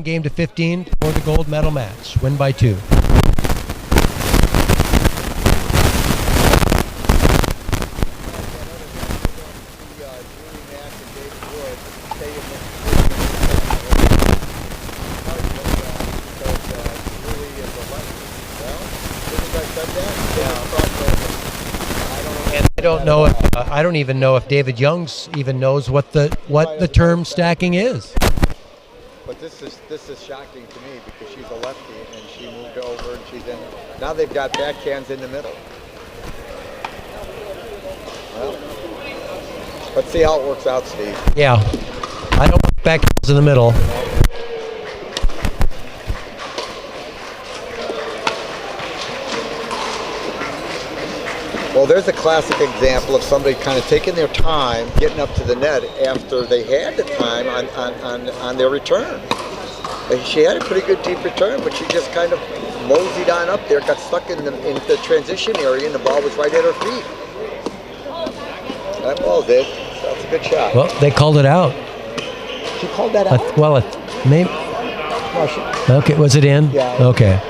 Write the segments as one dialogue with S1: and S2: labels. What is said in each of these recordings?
S1: Game to 15 for the gold medal match. Win by 2. I don't even know if David Youngs even knows what the term stacking is.
S2: But this is shocking to me because she's a lefty and she moved over and she's in. Now they've got backhands in the middle. Well, let's see how it works out, Steve.
S1: Yeah, I don't want backhands in the middle.
S2: Well, there's a classic example of somebody kind of taking their time getting up to the net after they had the time on their return. She had a pretty good deep return, but she just kind of moseyed on up there, got stuck in the transition area, and the ball was right at her feet. That ball did. That's a good shot.
S1: Well, they called it out.
S2: She called that out?
S1: Maybe.
S2: No,
S1: okay, was it in?
S2: Yeah.
S1: Okay.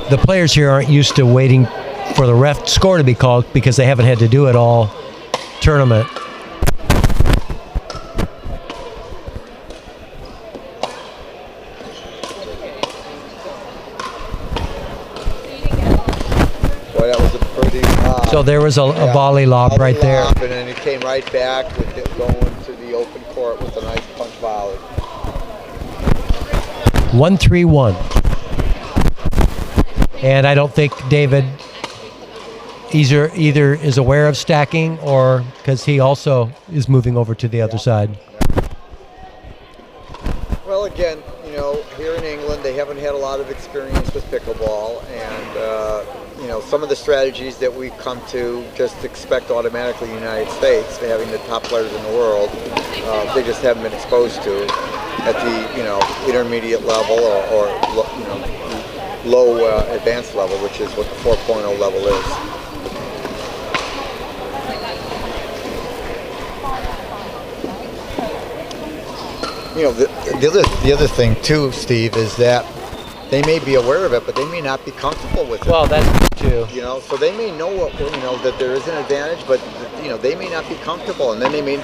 S1: The players here aren't used to waiting for the ref score to be called because they haven't had to do it all tournament.
S2: Boy, that was a pretty...
S1: So there was a volley lob right there.
S2: And then he came right back with it going to the open court with a nice punch volley.
S1: 1-3-1. And I don't think David either is aware of stacking or because he also is moving over to the other side.
S2: Well, again, here in England, they haven't had a lot of experience with pickleball, and some of the strategies that we've come to just expect automatically in the United States, having the top players in the world, they just haven't been exposed to at the intermediate level or low advanced level, which is what the 4.0 level is. The other thing too, Steve, is that they may be aware of it, but they may not be comfortable with it.
S1: Well, that's true.
S2: So they may know that there is an advantage, but they may not be comfortable, and then they may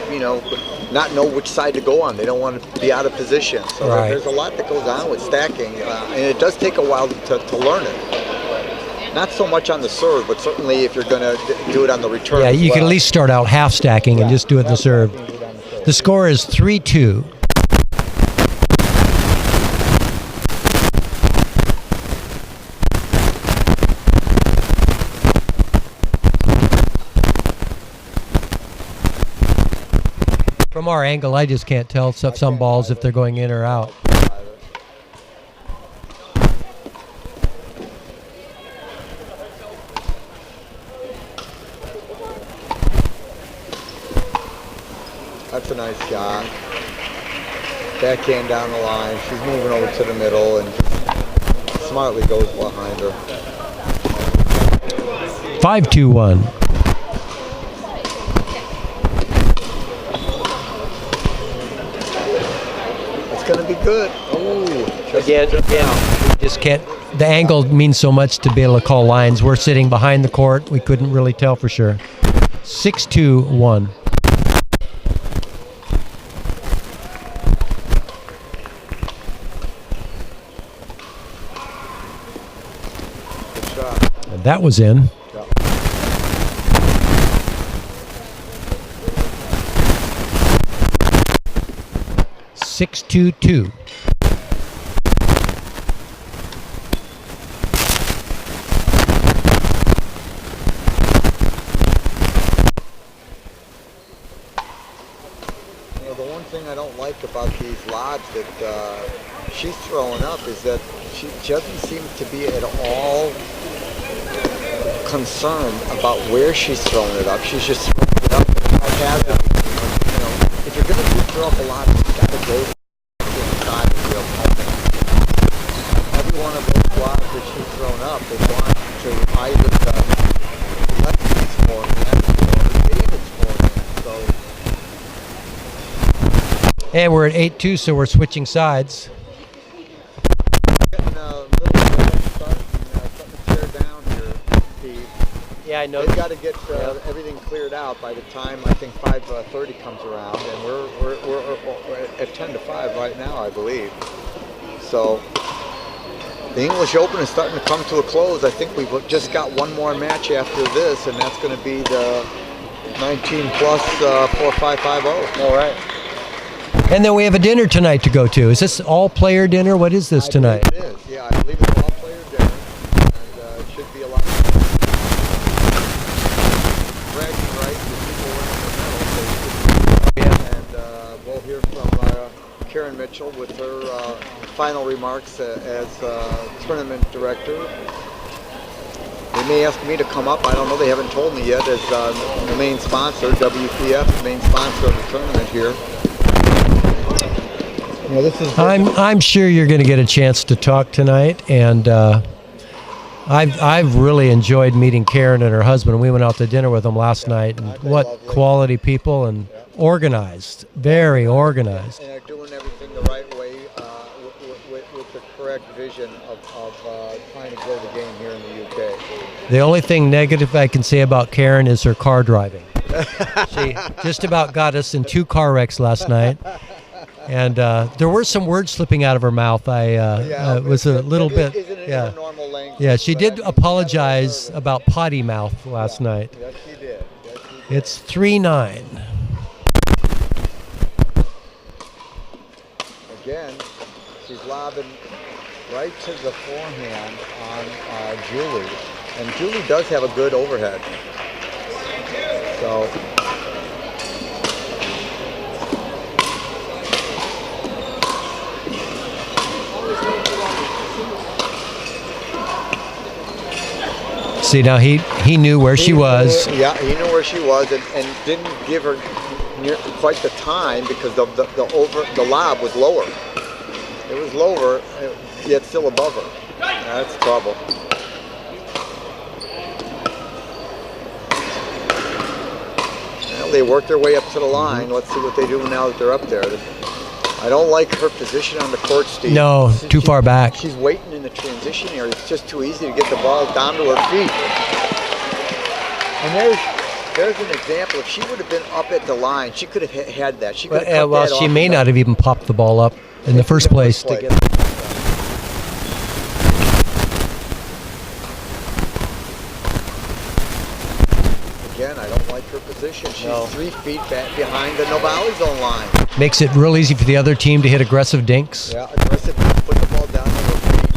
S2: not know which side to go on. They don't want to be out of position. So
S1: right.
S2: There's a lot that goes on with stacking, and it does take a while to learn it. Not so much on the serve, but certainly if you're going to do it on the return.
S1: Yeah, you can at least start out half stacking and just do it in the serve. The score is 3-2. From our angle, I just can't tell some balls if they're going in or out.
S2: That's a nice shot. Backhand down the line. She's moving over to the middle and smartly goes behind her.
S1: 5-2-1.
S2: Going to be good. Ooh,
S1: again, just can't. The angle means so much to be able to call lines. We're sitting behind the court. We couldn't really tell for sure. 6-2-1.
S2: Good shot.
S1: And that was in. 6-2-2.
S2: The one thing I don't like about these lobs that she's throwing up is that she doesn't seem to be at all concerned about where she's throwing it up. She's just throwing it up haphazardly. If you're going to throw up a lot, you've got to go to the side of your opponent. Every one of those blocks that she's thrown up, they've gone to either the left or the
S1: And we're at 8-2, so we're switching sides.
S2: Getting a little bit starting something to tear down here, Steve.
S1: Yeah, I know.
S2: They've got to get everything cleared out by the time I think 5:30 comes around, and we're at 10-5 right now, I believe. So the English Open is starting to come to a close. I think we've just got one more match after this, and that's going to be the 19 plus 4550.
S1: All right. And then we have a dinner tonight to go to. Is this all-player dinner? What is this tonight?
S2: It is. Yeah, I believe it's all-player dinner, and it should be a lot. Bragging rights with people winning the medals. Yeah. And we'll hear from Karen Mitchell with her final remarks as tournament director. They may ask me to come up. I don't know. They haven't told me yet. As the main sponsor, WPF, the main sponsor of the tournament here. You know, this is.
S1: I'm sure you're going to get a chance to talk tonight, and I've really enjoyed meeting Karen and her husband. We went out to dinner with them last night, and what
S2: lovely.
S1: quality people, and organized, very organized.
S2: And they're doing everything the right way with the correct vision of trying to grow the game here in the UK.
S1: The only thing negative I can say about Karen is her car driving. She just about got us in 2 car wrecks last night. And there were some words slipping out of her mouth. Was a little bit.
S2: Isn't it
S1: Yeah.
S2: in a normal language?
S1: Yeah, she did apologize about potty mouth last night.
S2: Yes, she did.
S1: It's 3-9.
S2: Again, she's lobbing right to the forehand on Julie. And Julie does have a good overhead. So.
S1: See, now he knew where she was.
S2: Yeah, he knew where she was, and didn't give her quite the time because the lob was lower. It was lower, yet still above her. That's trouble. Well, they worked their way up to the line. Let's see what they do now that they're up there. I don't like her position on the court, Steve.
S1: No, too far back.
S2: She's waiting in the transition area. It's just too easy to get the ball down to her feet. And there's an example. If she would have been up at the line, she could have had that. She could have cut that
S1: she
S2: off
S1: may not have even popped the ball up in the first place to get.
S2: Again, I don't like her position. She's 3 feet back behind the no volley zone line.
S1: Makes it real easy for the other team to hit aggressive dinks.
S2: Yeah, aggressive. Put the ball down to her feet.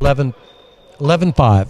S1: Eleven 11-5.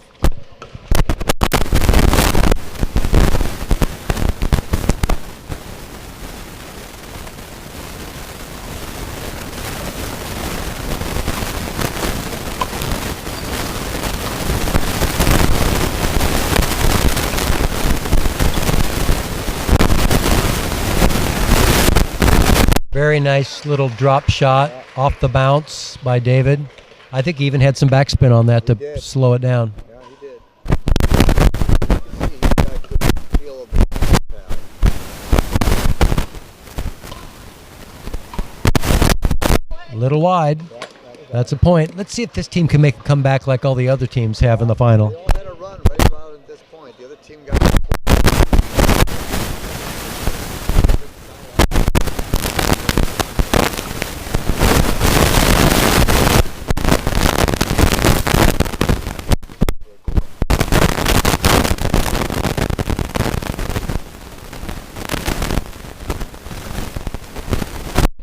S1: Very nice little drop shot off the bounce by David. I think he even had some backspin on that to slow it down.
S2: Yeah, he did. He's got a good feel of the pass.
S1: A little wide. That's a point. Let's see if this team can make a comeback like all the other teams have in the final.
S2: They all had a run right around at this point. The other team got.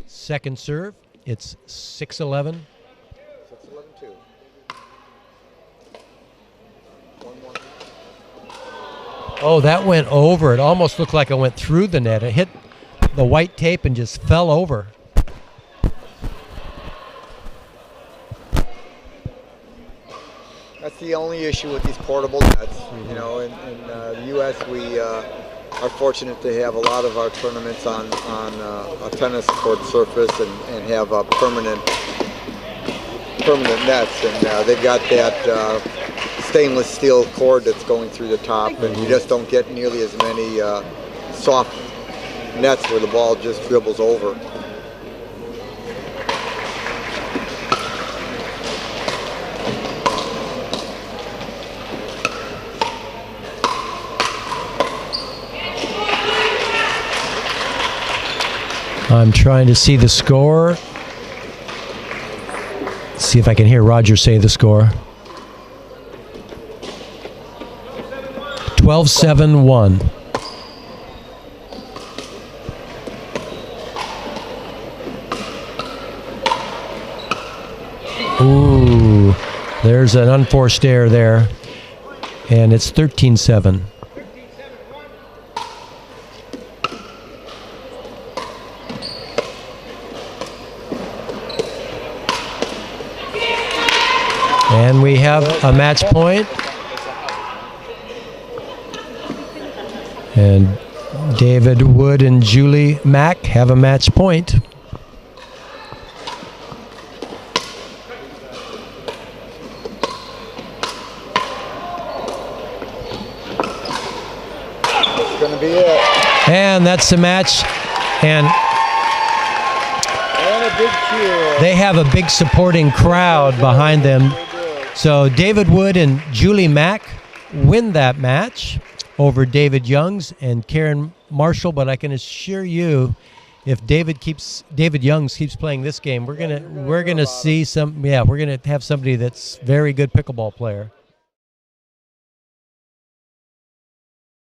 S1: Second serve, it's 6-11.
S2: 6-11-2. One more.
S1: Oh, that went over. It almost looked like it went through the net. It hit the white tape and just fell over.
S2: That's the only issue with these portable nets. You know, in the U.S. we are fortunate to have a lot of our tournaments on a tennis court surface and have permanent nets, and they've got that stainless steel cord that's going through the top, and you just don't get nearly as many soft nets where the ball just dribbles over.
S1: I'm trying to see the score. See if I can hear Roger say the score. 12-7-1. Ooh, there's an unforced error there. And it's 13-7. And we have a match point. And David Wood and Julie Mack have a match point.
S2: That's going to be it.
S1: And that's the match. And
S2: a big cheer.
S1: They have a big supporting crowd behind them. So David Wood and Julie Mack win that match over David Youngs and Karen Marshall. But I can assure you, if David Youngs keeps playing this game, we're gonna see some. Yeah, we're gonna have somebody that's very good pickleball player.